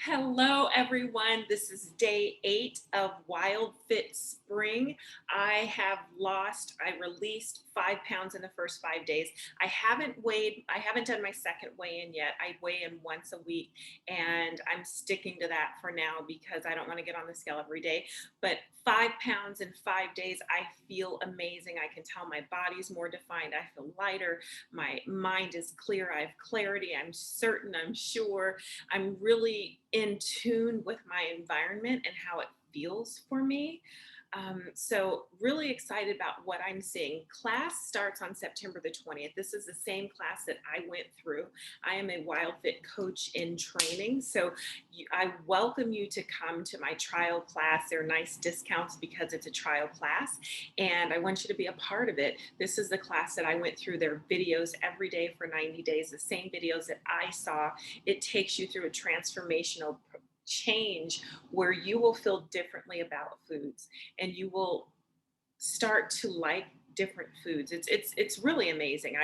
Hello, everyone. This is day 8 of WILDFIT Spring. I released 5 pounds in the first 5 days. I haven't done my second weigh in yet. I weigh in once a week, and I'm sticking to that for now because I don't want to get on the scale every day. But 5 pounds in 5 days, I feel amazing. I can tell my body's more defined. I feel lighter. My mind is clear. I have clarity. I'm certain. I'm sure. I'm really in tune with my environment and how it feels for me. So really excited about what I'm seeing. Class starts on September the 20th. This is the same class that I went through. I am a WildFit coach in training. So I welcome you to come to my trial class. There are nice discounts because it's a trial class, and I want you to be a part of it. This is the class that I went through. There are videos every day for 90 days, the same videos that I saw. It takes you through a transformational change where you will feel differently about foods, and you will start to like different foods. It's really amazing.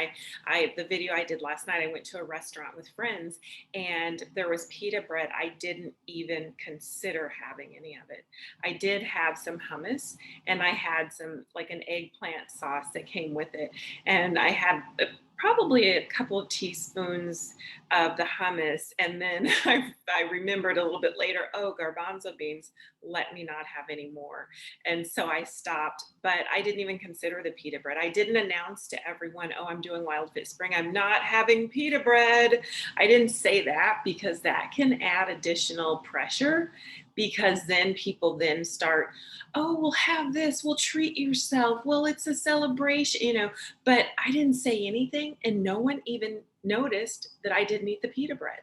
I the video I did last night, I went to a restaurant with friends and there was pita bread. I didn't even consider having any of it. I did have some hummus, and I had some like an eggplant sauce that came with it, and I had probably a couple of teaspoons of the hummus, and then I remembered a little bit later, oh, garbanzo beans, let me not have any more. And so I stopped, but I didn't even consider the pita bread. I didn't announce to everyone, oh, I'm doing WildFit Spring, I'm not having pita bread. I didn't say that because that can add additional pressure, because then people then start, oh, we'll have this, we'll treat yourself, well, it's a celebration, but I didn't say anything, and no one even noticed that I didn't eat the pita bread.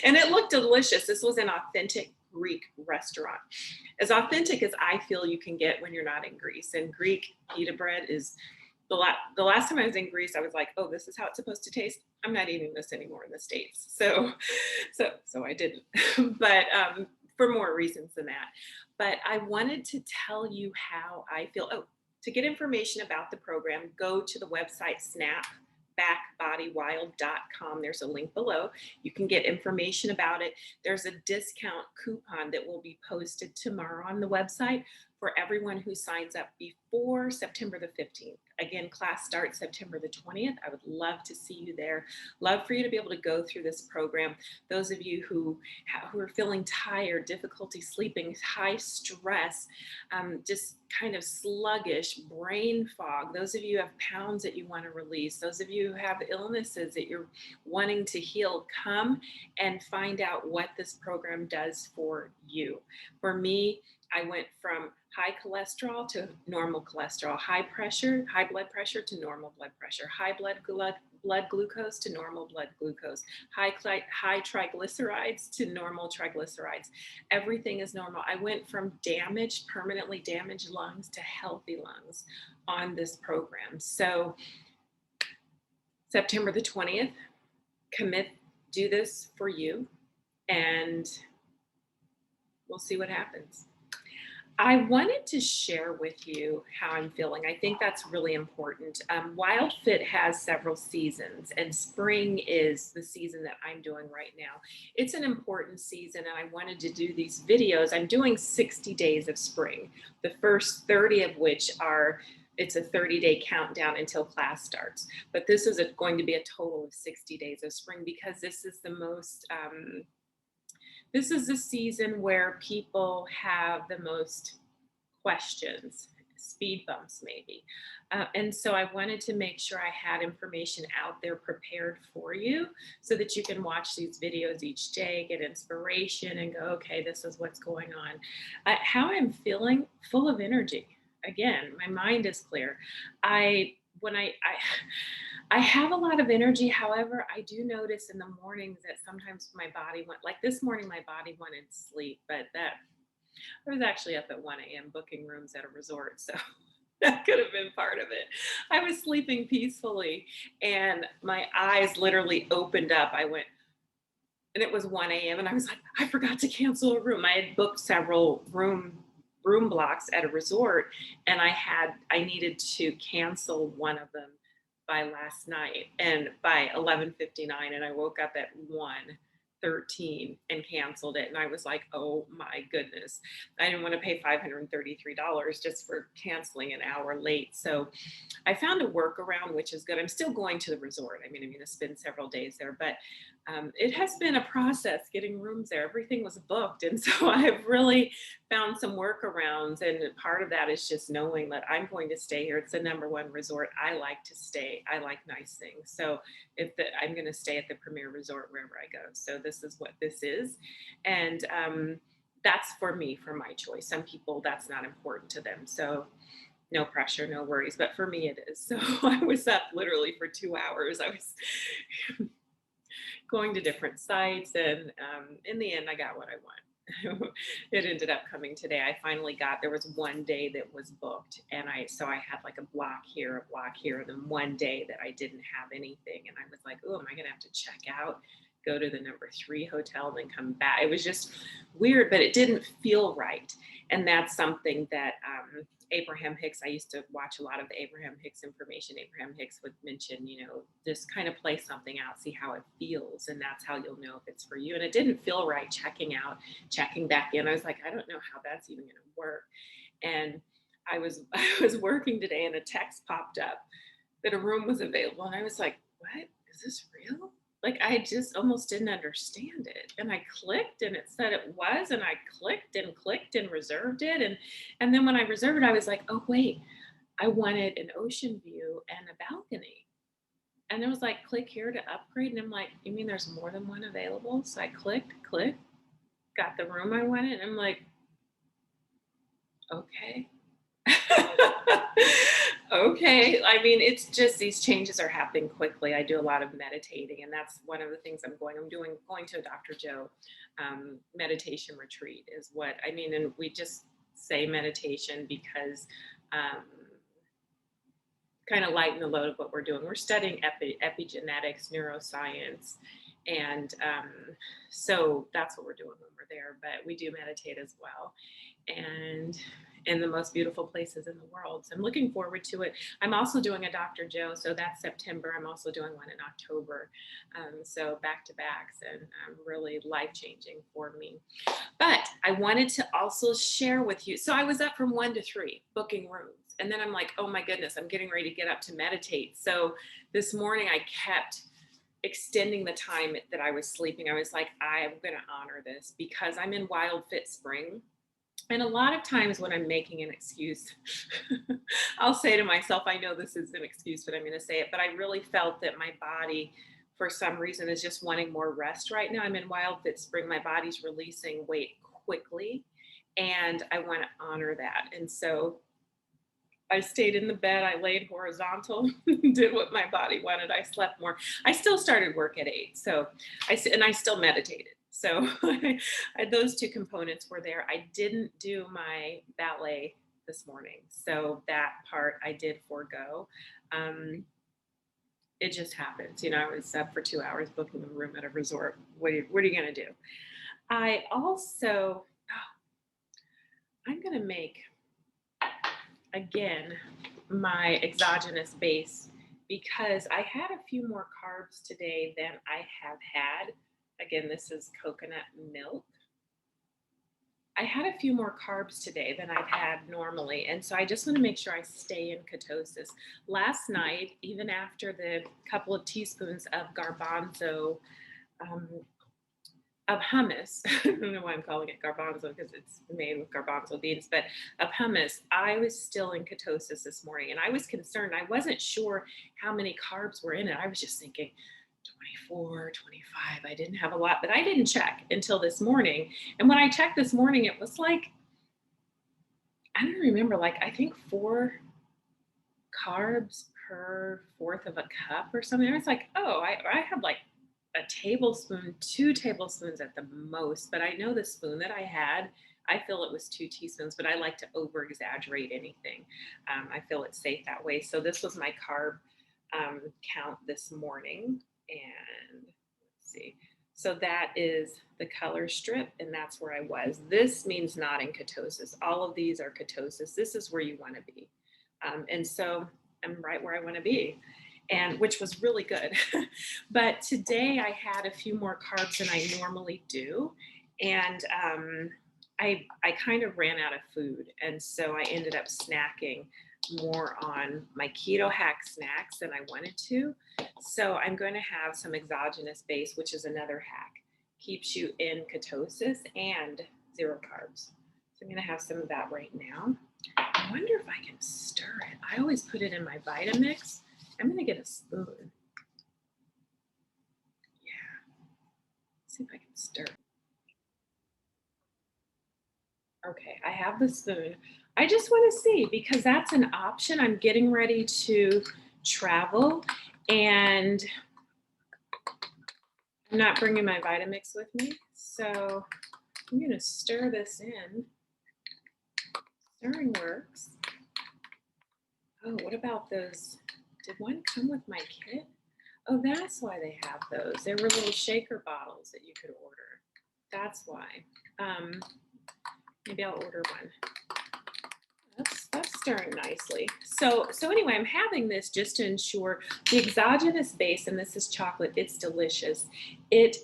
And it looked delicious. This was an authentic Greek restaurant, as authentic as I feel you can get when you're not in Greece. And Greek pita bread is the last time I was in Greece, I was like, oh, this is how it's supposed to taste. I'm not eating this anymore in the States. So I didn't, but for more reasons than that. But I wanted to tell you how I feel. Oh, to get information about the program, go to the website snapbackbodywild.com. There's a link below. You can get information about it. There's a discount coupon that will be posted tomorrow on the website for everyone who signs up before September the 15th. Again, class starts September the 20th. I would love to see you there. Love for you to be able to go through this program. Those of you who are feeling tired, difficulty sleeping, high stress, just kind of sluggish, brain fog, those of you who have pounds that you want to release, those of you who have illnesses that you're wanting to heal, come and find out what this program does for you. For me, I went from high cholesterol to normal cholesterol, high blood pressure to normal blood pressure, high blood glucose to normal blood glucose, high triglycerides to normal triglycerides. Everything is normal. I went from permanently damaged lungs to healthy lungs on this program. So September the 20th, commit, do this for you, and we'll see what happens. I wanted to share with you how I'm feeling. I think that's really important. WildFit has several seasons, and spring is the season that I'm doing right now. It's an important season, and I wanted to do these videos. I'm doing 60 days of spring, the first 30 of which it's a 30-day countdown until class starts. But this is going to be a total of 60 days of spring, because this is the season where people have the most questions, speed bumps maybe. And so I wanted to make sure I had information out there prepared for you so that you can watch these videos each day, get inspiration, and go, okay, this is what's going on. How I'm feeling: full of energy. Again, my mind is clear. When I have a lot of energy. However, I do notice in the mornings that sometimes my body like this morning, my body wanted sleep, but I was actually up at 1 a.m. booking rooms at a resort. So that could have been part of it. I was sleeping peacefully and my eyes literally opened up. And it was 1 a.m. and I was like, I forgot to cancel a room. I had booked several room blocks at a resort, and I needed to cancel one of them by last night and by 11:59, and I woke up at 1:30 13 and canceled it. And I was like, oh my goodness, I didn't want to pay $533 just for canceling an hour late. So I found a workaround, which is good. I'm still going to the resort. I mean, I'm going to spend several days there, but it has been a process getting rooms there. Everything was booked. And so I've really found some workarounds. And part of that is just knowing that I'm going to stay here. It's the #1 resort. I like to stay. I like nice things. So I'm going to stay at the premier resort wherever I go. So this is what this is. And that's for me, for my choice. Some people, that's not important to them. So no pressure, no worries. But for me, it is. So I was up literally for 2 hours. I was going to different sites, and in the end, I got what I want. It ended up coming today. I finally got. There was one day that was booked, and I had like a block here, and then one day that I didn't have anything, and I was like, oh, am I gonna have to check out? Go to the #3 hotel, and then come back. It was just weird, but it didn't feel right. And that's something that Abraham Hicks, I used to watch a lot of the Abraham Hicks information. Abraham Hicks would mention, just kind of play something out, see how it feels. And that's how you'll know if it's for you. And it didn't feel right checking out, checking back in. I was like, I don't know how that's even going to work. And I was I was working today, and a text popped up that a room was available. And I was like, what? Is this real? Like, I just almost didn't understand it. And I clicked, and it said it was, and I clicked and reserved it. And then when I reserved it, I was like, oh wait, I wanted an ocean view and a balcony. And it was like, click here to upgrade. And I'm like, you mean there's more than one available? So I clicked, got the room I wanted. And I'm like, okay. Okay. I mean, it's just these changes are happening quickly. I do a lot of meditating, and that's one of the things I'm going to a Dr. Joe meditation retreat is what I mean. And we just say meditation because kind of lighten the load of what we're doing. We're studying epigenetics, neuroscience, and so that's what we're doing when we're there. But we do meditate as well, and in the most beautiful places in the world. So I'm looking forward to it. I'm also doing a Dr. Joe, so that's September. I'm also doing one in October. So back to backs, and really life changing for me. But I wanted to also share with you. So I was up from 1 to 3 booking rooms. And then I'm like, oh my goodness, I'm getting ready to get up to meditate. So this morning I kept extending the time that I was sleeping. I was like, I'm going to honor this because I'm in WILDFIT Spring. And a lot of times when I'm making an excuse, I'll say to myself, I know this is an excuse, but I'm going to say it. But I really felt that my body, for some reason, is just wanting more rest right now. I'm in WILDFIT Spring. My body's releasing weight quickly, and I want to honor that. And so I stayed in the bed. I laid horizontal, did what my body wanted. I slept more. I still started work at 8. So I still meditated. So those two components were there. I didn't do my ballet this morning. So that part I did forego. It just happens. I was up for 2 hours booking a room at a resort. What are you going to do? I also, I'm going to make, again, my exogenous base because I had a few more carbs today than I have had. Again, this is coconut milk. I had a few more carbs today than I've had normally. And so I just want to make sure I stay in ketosis. Last night, even after the couple of teaspoons of garbanzo, of hummus, I don't know why I'm calling it garbanzo because it's made with garbanzo beans, but of hummus, I was still in ketosis this morning. And I was concerned. I wasn't sure how many carbs were in it. I was just thinking, 24, 25. I didn't have a lot, but I didn't check until this morning. And when I checked this morning, it was like, I don't remember, like I think 4 carbs per 1/4 of a cup or something. I was like, oh, I had like a tablespoon, 2 tablespoons at the most, but I know the spoon that I had, I feel it was 2 teaspoons, but I like to over exaggerate anything. I feel it's safe that way. So this was my carb count this morning. And let's see. So that is the color strip, and that's where I was. This means not in ketosis. All of these are ketosis. This is where you want to be. And so I'm right where I want to be. and which was really good. But today I had a few more carbs than I normally do, and I kind of ran out of food, and so I ended up snacking more on my keto hack snacks than I wanted to. So I'm going to have some exogenous base, which is another hack. Keeps you in ketosis and zero carbs. So I'm going to have some of that right now. I wonder if I can stir it. I always put it in my Vitamix. I'm going to get a spoon. Yeah. Let's see if I can stir it. Okay, I have the spoon. I just want to see because that's an option. I'm getting ready to travel and I'm not bringing my Vitamix with me. So I'm going to stir this in. Stirring works. Oh, what about those? Did one come with my kit? Oh, that's why they have those. They were little shaker bottles that you could order. That's why. Maybe I'll order one. That's stirring nicely. So anyway, I'm having this just to ensure the exogenous base, and this is chocolate. It's delicious. It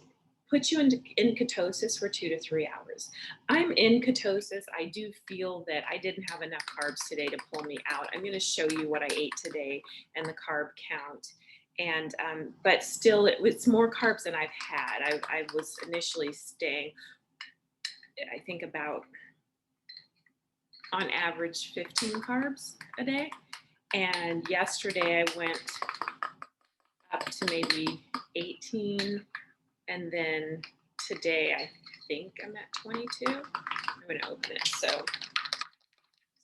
puts you in ketosis for 2 to 3 hours. I'm in ketosis. I do feel that I didn't have enough carbs today to pull me out. I'm going to show you what I ate today and the carb count. And but still, it's more carbs than I've had. I was initially staying, I think, about on average 15 carbs a day. And yesterday I went up to maybe 18. And then today I think I'm at 22. I'm going to open it. So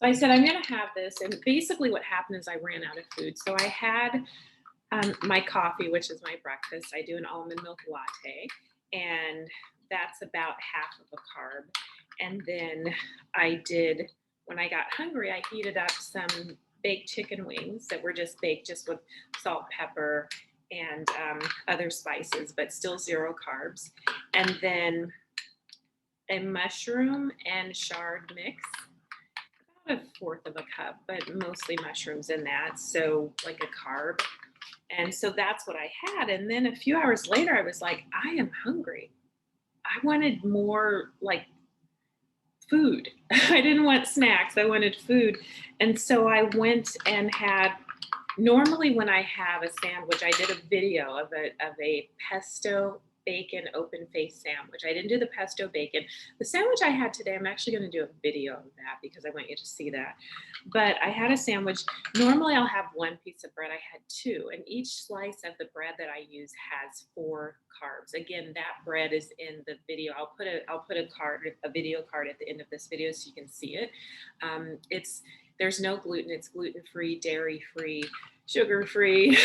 I said, I'm going to have this. And basically what happened is I ran out of food. So I had my coffee, which is my breakfast. I do an almond milk latte, and that's about half of a carb. And then I did, when I got hungry, I heated up some baked chicken wings that were just baked just with salt, pepper, and other spices, but still zero carbs. And then a mushroom and chard mix, about a fourth of a cup, but mostly mushrooms in that. So like a carb. And so that's what I had. And then a few hours later, I was like, I am hungry. I wanted more like food. I didn't want snacks. I wanted food. And so I went and had, normally when I have a sandwich, I did a video of a pesto bacon open face sandwich. I didn't do the pesto bacon. The sandwich I had today, I'm actually going to do a video of that because I want you to see that. But I had a sandwich. Normally I'll have one piece of bread. I had two, and each slice of the bread that I use has 4 carbs. Again, that bread is in the video. I'll put a video card at the end of this video so you can see it. There's no gluten. It's gluten-free, dairy-free, sugar-free,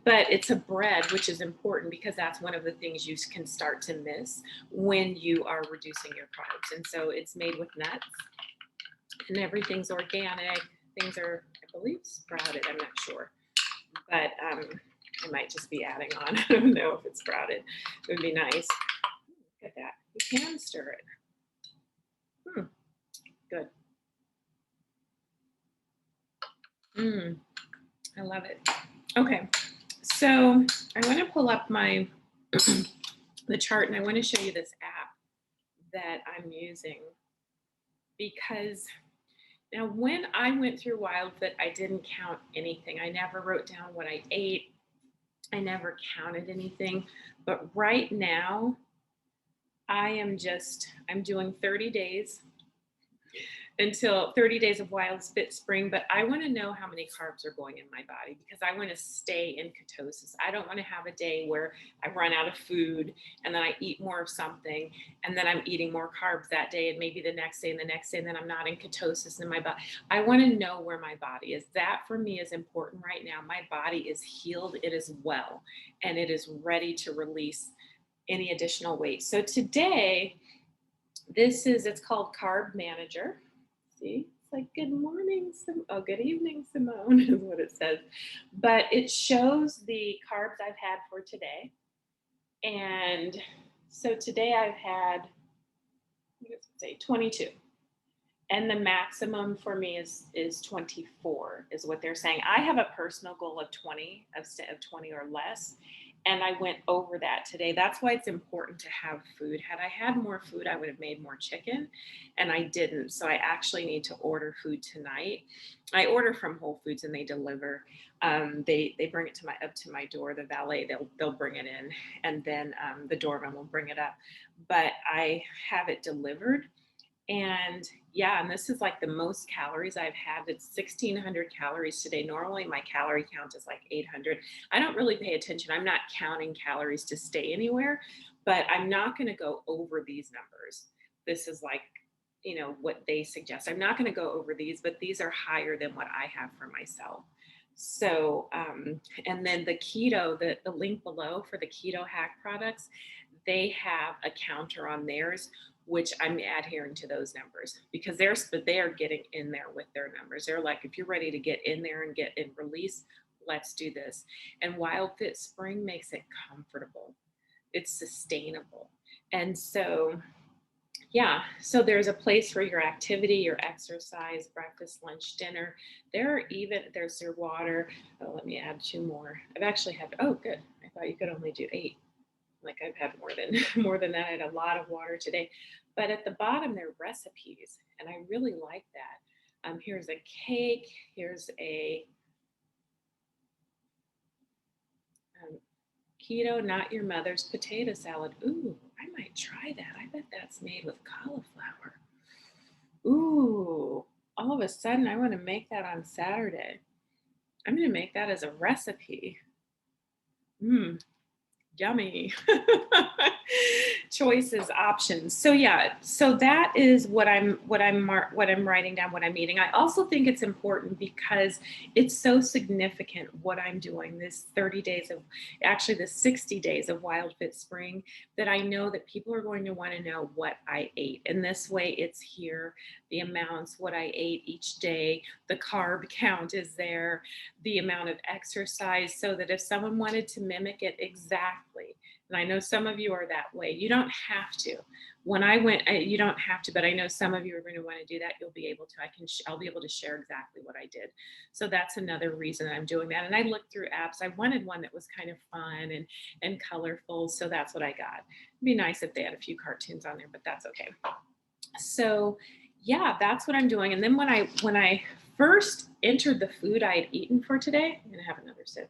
but it's a bread, which is important because that's one of the things you can start to miss when you are reducing your carbs. And so it's made with nuts, and everything's organic. Things are, I believe, sprouted. I'm not sure, but I might just be adding on. I don't know if it's sprouted. It would be nice. Look at that. You can stir it. Good. I love it. Okay, so I want to pull up my the chart, and I want to show you this app that I'm using because now when I went through WildFit, I didn't count anything. I never wrote down what I ate. I never counted anything. But right now, I'm doing 30 days until 30 days of WildFit Spring, but I want to know how many carbs are going in my body because I want to stay in ketosis. I don't want to have a day where I run out of food and then I eat more of something and then I'm eating more carbs that day and maybe the next day and the next day and then I'm not in ketosis in my body. I want to know where my body is. That for me is important right now. My body is healed, it is well, and it is ready to release any additional weight. So today, it's called Carb Manager. See, it's like, good morning, good evening, Simone, is what it says. But it shows the carbs I've had for today. And so today I've had, 22. And the maximum for me is 24 is what they're saying. I have a personal goal of 20 of 20 or less. And I went over that today. That's why it's important to have food. Had I had more food, I would have made more chicken, and I didn't. So I actually need to order food tonight. I order from Whole Foods and they deliver. They bring it to my up to my door. The valet they'll bring it in, and then the doorman will bring it up. But I have it delivered, and yeah, and this is like the most calories I've had. It's 1,600 calories today. Normally my calorie count is like 800. I don't really pay attention. I'm not counting calories to stay anywhere, but I'm not going to go over these numbers. This is like, what they suggest. I'm not going to go over these, but these are higher than what I have for myself. So, and then the keto, the link below for the keto hack products, they have a counter on theirs, which I'm adhering to those numbers because they are getting in there with their numbers. They're like, if you're ready to get in there and get in release, let's do this. And Wild Fit Spring makes it comfortable. It's sustainable. And so, yeah, so there's a place for your activity, your exercise, breakfast, lunch, dinner. There's their water. Oh, let me add two more. I've actually had, oh, good. I thought you could only do 8. Like I've had more than more than that. I had a lot of water today. But at the bottom, there are recipes, and I really like that. Here's a cake. Here's a keto, not your mother's potato salad. Ooh, I might try that. I bet that's made with cauliflower. Ooh, all of a sudden, I want to make that on Saturday. I'm going to make that as a recipe. Mmm, yummy. Choices, options. So yeah, so that is what I'm writing down, what I'm eating. I also think it's important because it's so significant what I'm doing this 30 days of, actually the 60 days of Wild Fit Spring, that I know that people are going to want to know what I ate. And this way it's here, the amounts, what I ate each day, the carb count is there, the amount of exercise, so that if someone wanted to mimic it exactly, and I know some of you are that way. You don't have to. When I went, you don't have to, but I know some of you are going to want to do that. You'll be able to. I'll be able to share exactly what I did. So that's another reason I'm doing that. And I looked through apps. I wanted one that was kind of fun and colorful. So that's what I got. It'd be nice if they had a few cartoons on there, but that's okay. So yeah, that's what I'm doing. And then when I first entered the food I had eaten for today, I'm gonna have another sip.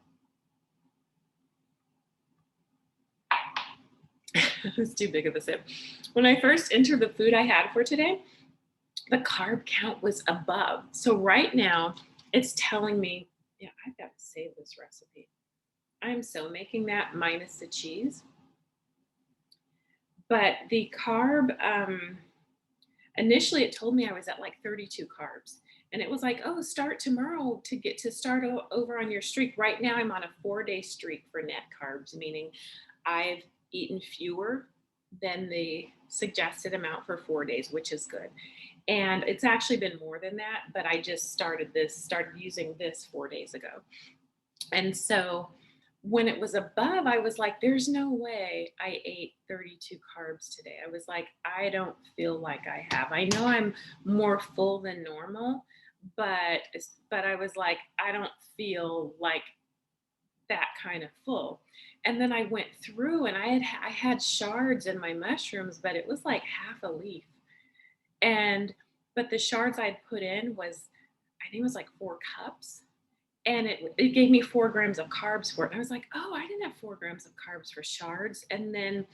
It's too big of a sip. When I first entered the food I had for today, the carb count was above. So right now it's telling me, yeah, I've got to save this recipe. I'm so making that minus the cheese. But the carb, initially it told me I was at like 32 carbs. And it was like, oh, start tomorrow to start over on your streak. Right now I'm on a 4-day streak for net carbs, meaning I've eaten fewer than the suggested amount for 4 days, which is good. And it's actually been more than that, but I just started using this 4 days ago. And so when it was above, I was like, there's no way I ate 32 carbs today. I was like, I don't feel like I have. I know I'm more full than normal, but I was like, I don't feel like that kind of full. And then I went through and I had shards in my mushrooms, but it was like half a leaf. And but the shards I'd put in was, I think it was like 4 cups. And it gave me 4 grams of carbs for it. And I was like, oh, I didn't have 4 grams of carbs for shards. And then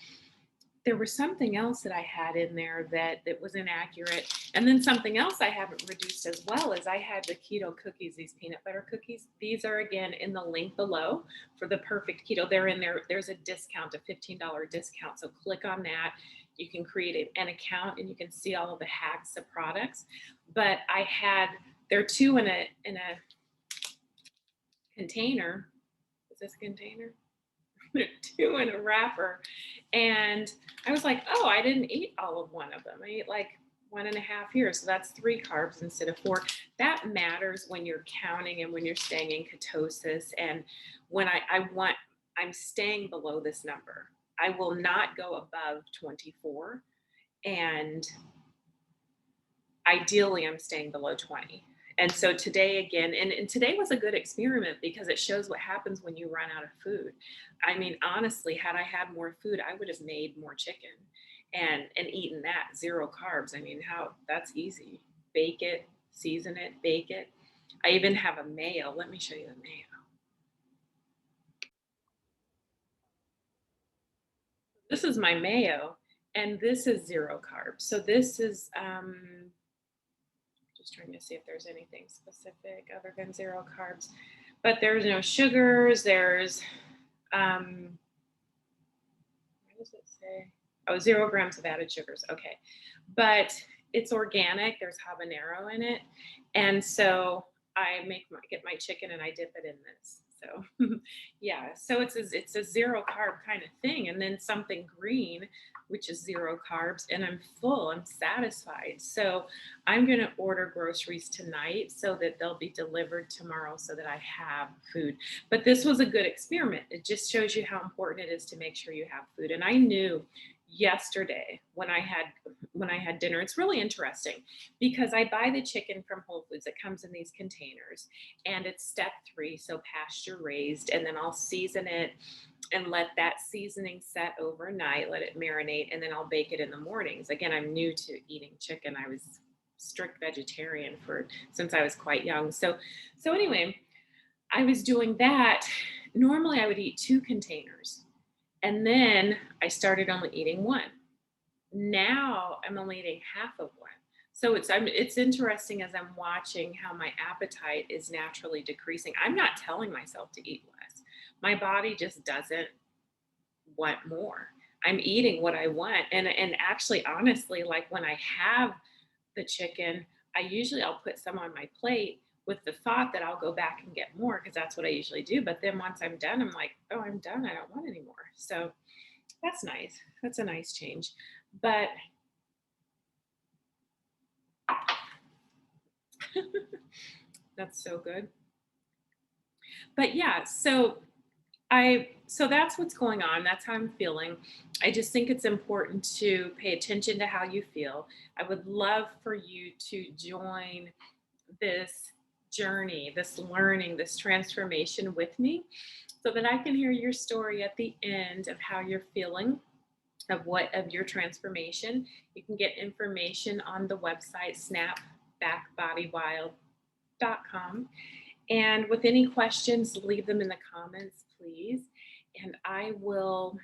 there was something else that I had in there that was inaccurate. And then something else I haven't reduced as well is I had the keto cookies, these peanut butter cookies. These are again in the link below for the perfect keto. They're in there. There's a discount, a $15 discount. So click on that. You can create an account and you can see all of the hacks of products. But there are 2 in a container. Is this a container? There are 2 in a wrapper. And I was like, oh, I didn't eat all of one of them. I ate like 1.5 here. So that's 3 carbs instead of 4. That matters when you're counting and when you're staying in ketosis. And when I'm staying below this number. I will not go above 24. And ideally I'm staying below 20. And so today again, and today was a good experiment because it shows what happens when you run out of food. I mean, honestly, had I had more food, I would have made more chicken and eaten that, zero carbs. I mean, how that's easy. Bake it, season it, bake it. I even have a mayo. Let me show you the mayo. This is my mayo, and this is zero carbs. So this is just trying to see if there's anything specific other than zero carbs. But there's no sugars. There's what does it say? Oh, 0 grams of added sugars. Okay, but it's organic. There's habanero in it, and so I get my chicken and I dip it in this. So yeah, so it's a zero carb kind of thing, and then something green, which is zero carbs, and I'm full. I'm satisfied. So I'm gonna order groceries tonight so that they'll be delivered tomorrow, so that I have food. But this was a good experiment. It just shows you how important it is to make sure you have food. And I knew yesterday when I had dinner, it's really interesting because I buy the chicken from Whole Foods. It comes in these containers and it's step 3, so pasture raised, and then I'll season it and let that seasoning set overnight, let it marinate, and then I'll bake it in the mornings. Again, I'm new to eating chicken. I was strict vegetarian for since I was quite young. So anyway, I was doing that. Normally I would eat 2 containers, and then I started only eating 1. Now I'm only eating half of one. So it's interesting as I'm watching how my appetite is naturally decreasing. I'm not telling myself to eat less. My body just doesn't want more. I'm eating what I want. And actually honestly, like when I have the chicken, I'll put some on my plate with the thought that I'll go back and get more because that's what I usually do. But then once I'm done, I'm like, oh, I'm done. I don't want any more. So that's nice. That's a nice change. But that's so good. But yeah, so that's what's going on. That's how I'm feeling. I just think it's important to pay attention to how you feel. I would love for you to join this journey, this learning, this transformation with me so that I can hear your story at the end of how you're feeling of your transformation. You can get information on the website snapbackbodywild.com. And with any questions, leave them in the comments, please. And I'm going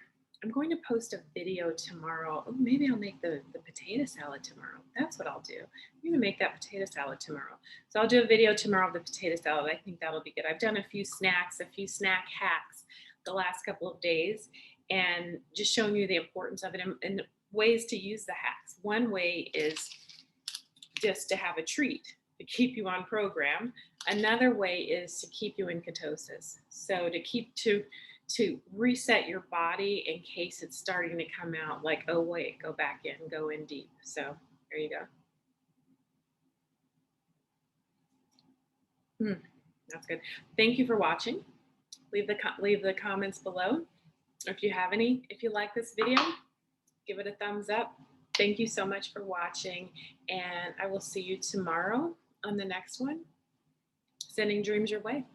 to post a video tomorrow. Oh, maybe I'll make the potato salad tomorrow. That's what I'll do. I'm going to make that potato salad tomorrow. So I'll do a video tomorrow of the potato salad. I think that'll be good. I've done a few snack hacks the last couple of days and just showing you the importance of it and ways to use the hacks. One way is just to have a treat to keep you on program. Another way is to keep you in ketosis. So to reset your body in case it's starting to come out like, oh wait, go back in, go in deep. So there you go. That's good. Thank you for watching. Leave the comments below. If you like this video, give it a thumbs up. Thank you so much for watching, and I will see you tomorrow on the next one. Sending dreams your way.